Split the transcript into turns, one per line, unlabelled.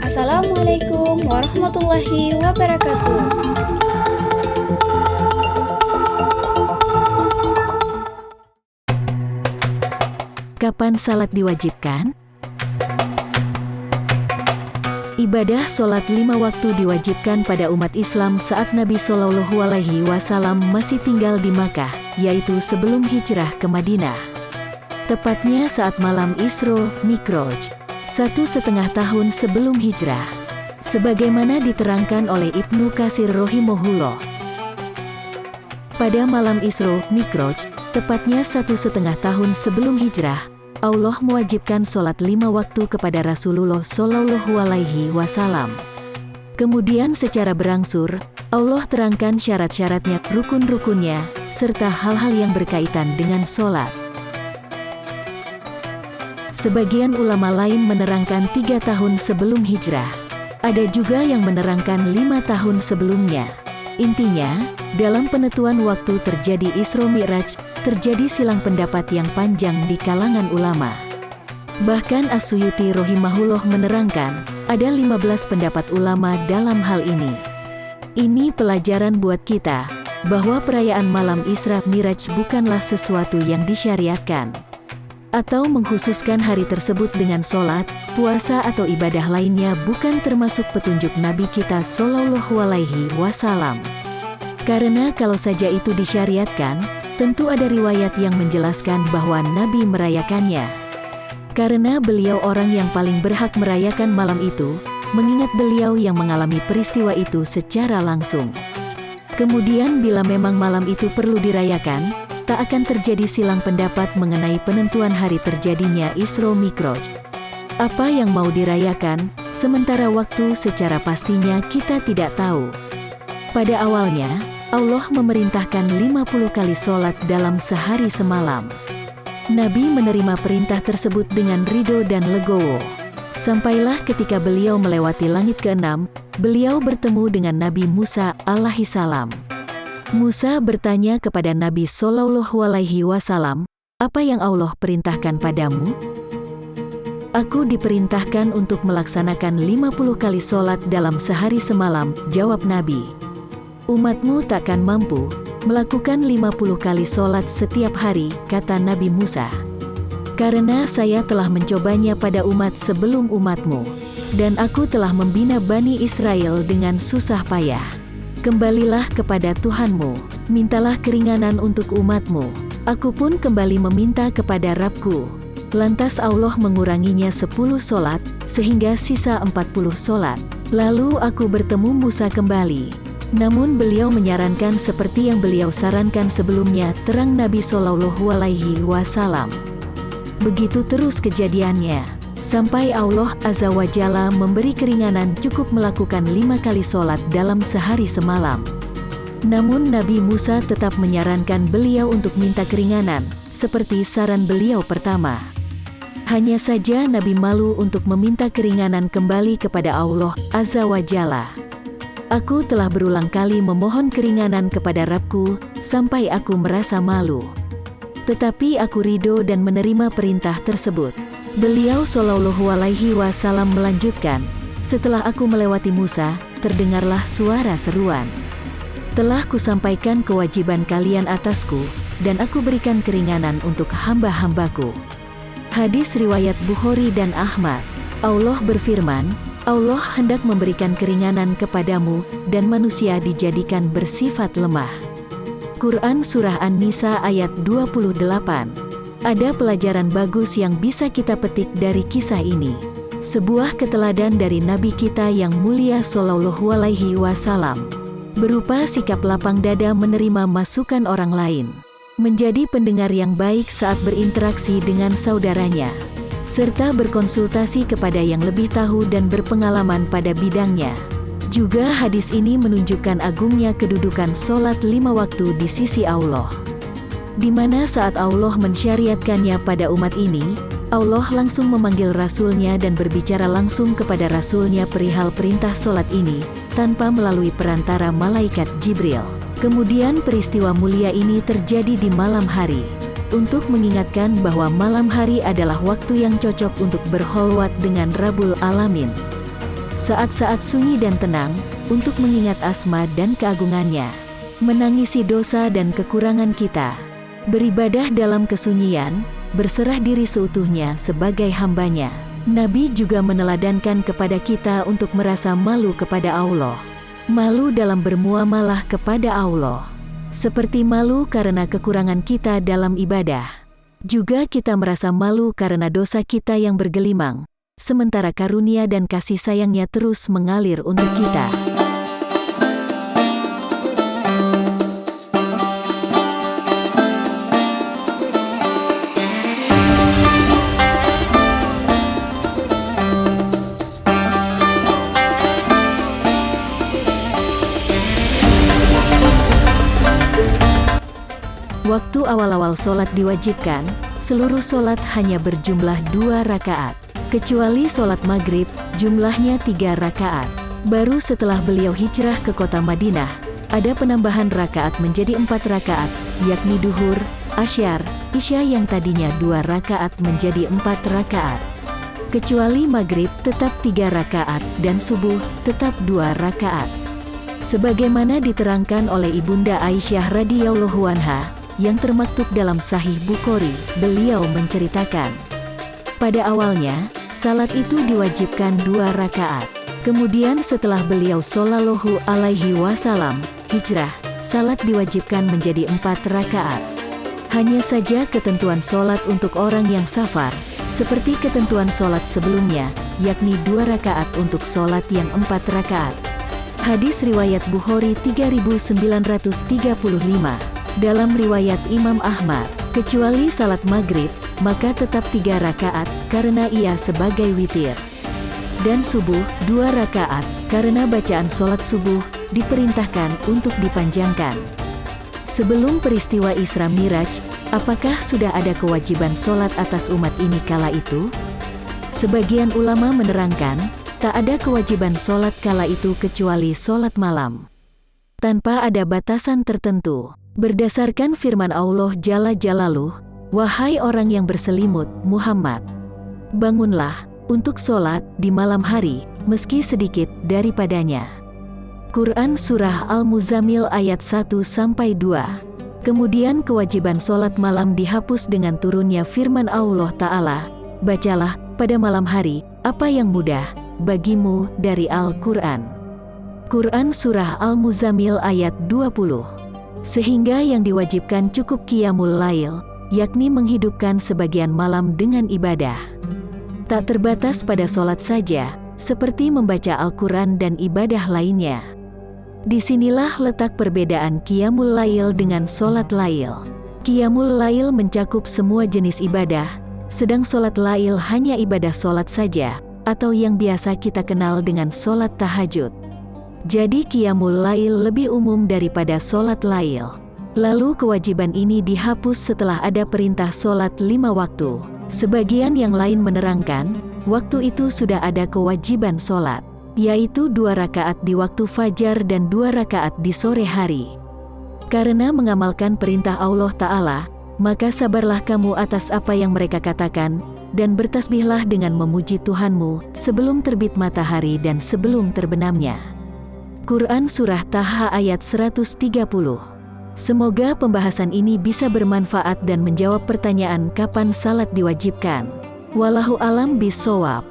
Assalamualaikum warahmatullahi wabarakatuh.
Kapan salat diwajibkan? Ibadah sholat 5 waktu diwajibkan pada umat Islam saat Nabi Shallallahu Alaihi Wasallam masih tinggal di Makkah, yaitu sebelum hijrah ke Madinah. Tepatnya saat malam Isra Mi'raj, 1,5 tahun sebelum hijrah. Sebagaimana diterangkan oleh Ibnu Katsir rahimahullah. Pada malam Isra Mi'raj, tepatnya 1,5 tahun sebelum hijrah, Allah mewajibkan sholat 5 waktu kepada Rasulullah Shallallahu Alaihi Wasallam. Kemudian secara berangsur, Allah terangkan syarat-syaratnya, rukun-rukunnya, serta hal-hal yang berkaitan dengan sholat. Sebagian ulama lain menerangkan 3 tahun sebelum hijrah. Ada juga yang menerangkan 5 tahun sebelumnya. Intinya, dalam penentuan waktu terjadi Isra Mi'raj, terjadi silang pendapat yang panjang di kalangan ulama. Bahkan As-Suyuti rahimahullah menerangkan, ada 15 pendapat ulama dalam hal ini. Ini pelajaran buat kita, bahwa perayaan malam Isra Mi'raj bukanlah sesuatu yang disyariatkan, atau mengkhususkan hari tersebut dengan sholat, puasa atau ibadah lainnya bukan termasuk petunjuk Nabi kita Shallallahu Alaihi Wasallam. Karena kalau saja itu disyariatkan, tentu ada riwayat yang menjelaskan bahwa Nabi merayakannya. Karena beliau orang yang paling berhak merayakan malam itu, mengingat beliau yang mengalami peristiwa itu secara langsung. Kemudian bila memang malam itu perlu dirayakan, tak akan terjadi silang pendapat mengenai penentuan hari terjadinya Isra Mi'raj. Apa yang mau dirayakan, sementara waktu secara pastinya kita tidak tahu. Pada awalnya, Allah memerintahkan 50 kali sholat dalam sehari semalam. Nabi menerima perintah tersebut dengan ridho dan legowo. Sampailah ketika beliau melewati langit ke-6, beliau bertemu dengan Nabi Musa alaihissalam. Musa bertanya kepada Nabi Shallallahu Alaihi Wasallam, apa yang Allah perintahkan padamu? Aku diperintahkan untuk melaksanakan 50 kali sholat dalam sehari semalam, jawab Nabi. Umatmu takkan mampu melakukan 50 kali sholat setiap hari, kata Nabi Musa. Karena saya telah mencobanya pada umat sebelum umatmu, dan aku telah membina Bani Israel dengan susah payah. Kembalilah kepada Tuhanmu, mintalah keringanan untuk umatmu. Aku pun kembali meminta kepada Rabbku. Lantas Allah menguranginya 10 sholat, sehingga sisa 40 sholat. Lalu aku bertemu Musa kembali. Namun beliau menyarankan seperti yang beliau sarankan sebelumnya, terang Nabi Shallallahu Alaihi Wasallam. Begitu terus kejadiannya, sampai Allah Azza wa Jalla memberi keringanan cukup melakukan 5 kali sholat dalam sehari semalam. Namun Nabi Musa tetap menyarankan beliau untuk minta keringanan, seperti saran beliau pertama. Hanya saja Nabi malu untuk meminta keringanan kembali kepada Allah Azza wa Jalla. Aku telah berulang kali memohon keringanan kepada Rabbku, sampai aku merasa malu. Tetapi aku ridho dan menerima perintah tersebut. Beliau Shallallahu Alaihi Wasallam melanjutkan, setelah aku melewati Musa, terdengarlah suara seruan. Telah kusampaikan kewajiban kalian atasku, dan aku berikan keringanan untuk hamba-hambaku. Hadis riwayat Bukhari dan Ahmad. Allah berfirman, Allah hendak memberikan keringanan kepadamu, dan manusia dijadikan bersifat lemah. Quran Surah An-Nisa ayat 28. Ada pelajaran bagus yang bisa kita petik dari kisah ini. Sebuah keteladan dari Nabi kita yang mulia Shallallahu Alaihi Wasallam, berupa sikap lapang dada menerima masukan orang lain, menjadi pendengar yang baik saat berinteraksi dengan saudaranya, serta berkonsultasi kepada yang lebih tahu dan berpengalaman pada bidangnya. Juga hadis ini menunjukkan agungnya kedudukan sholat 5 waktu di sisi Allah, di mana saat Allah mensyariatkannya pada umat ini, Allah langsung memanggil Rasulnya dan berbicara langsung kepada Rasulnya perihal perintah sholat ini, tanpa melalui perantara malaikat Jibril. Kemudian peristiwa mulia ini terjadi di malam hari. untuk mengingatkan bahwa malam hari adalah waktu yang cocok untuk berkholwat dengan Rabbul Alamin. Saat-saat sunyi dan tenang, untuk mengingat asma dan keagungannya, menangisi dosa dan kekurangan kita, beribadah dalam kesunyian, berserah diri seutuhnya sebagai hambanya. Nabi juga meneladankan kepada kita untuk merasa malu kepada Allah. Malu dalam bermuamalah kepada Allah. Seperti malu karena kekurangan kita dalam ibadah. Juga kita merasa malu karena dosa kita yang bergelimang, sementara karunia dan kasih sayangnya terus mengalir untuk kita. Waktu awal-awal sholat diwajibkan, seluruh sholat hanya berjumlah 2 rakaat. Kecuali sholat maghrib, jumlahnya 3 rakaat. Baru setelah beliau hijrah ke kota Madinah, ada penambahan rakaat menjadi 4 rakaat, yakni duhur, asyar, isya yang tadinya 2 rakaat menjadi 4 rakaat. Kecuali maghrib tetap 3 rakaat dan subuh tetap 2 rakaat. Sebagaimana diterangkan oleh Ibunda Aisyah radhiyallahu anha, yang termaktub dalam Sahih Bukhari, beliau menceritakan, pada awalnya, salat itu diwajibkan 2 rakaat. Kemudian setelah beliau sallallahu alaihi wasallam hijrah, salat diwajibkan menjadi 4 rakaat. Hanya saja ketentuan salat untuk orang yang safar, seperti ketentuan salat sebelumnya, yakni 2 rakaat untuk salat yang 4 rakaat. Hadis riwayat Bukhari 3935. Dalam riwayat Imam Ahmad, kecuali salat maghrib, maka tetap 3 rakaat, karena ia sebagai witir. Dan subuh, 2 rakaat, karena bacaan salat subuh, diperintahkan untuk dipanjangkan. Sebelum peristiwa Isra Miraj, apakah sudah ada kewajiban salat atas umat ini kala itu? Sebagian ulama menerangkan, tak ada kewajiban salat kala itu kecuali salat malam. Tanpa ada batasan tertentu. Berdasarkan firman Allah Jalla Jalaluh, wahai orang yang berselimut, Muhammad, bangunlah untuk sholat di malam hari, meski sedikit daripadanya. Quran Surah Al-Muzammil ayat 1-2. Kemudian kewajiban sholat malam dihapus dengan turunnya firman Allah Ta'ala, bacalah pada malam hari, apa yang mudah bagimu dari Al-Quran. Quran Surah Al-Muzammil ayat 20. Sehingga yang diwajibkan cukup qiyamul lail, yakni menghidupkan sebagian malam dengan ibadah. Tak terbatas pada sholat saja, seperti membaca Al-Quran dan ibadah lainnya. Disinilah letak perbedaan qiyamul lail dengan sholat lail. Qiyamul lail mencakup semua jenis ibadah, sedang sholat lail hanya ibadah sholat saja, atau yang biasa kita kenal dengan sholat tahajud. Jadi qiyamul lail lebih umum daripada sholat lail. Lalu kewajiban ini dihapus setelah ada perintah sholat 5 waktu. Sebagian yang lain menerangkan, waktu itu sudah ada kewajiban sholat, yaitu 2 rakaat di waktu fajar dan 2 rakaat di sore hari. Karena mengamalkan perintah Allah Ta'ala, maka sabarlah kamu atas apa yang mereka katakan, dan bertasbihlah dengan memuji Tuhanmu, sebelum terbit matahari dan sebelum terbenamnya. Quran Surah Taha ayat 130. Semoga pembahasan ini bisa bermanfaat dan menjawab pertanyaan kapan salat diwajibkan. Wallahu alam bishawab.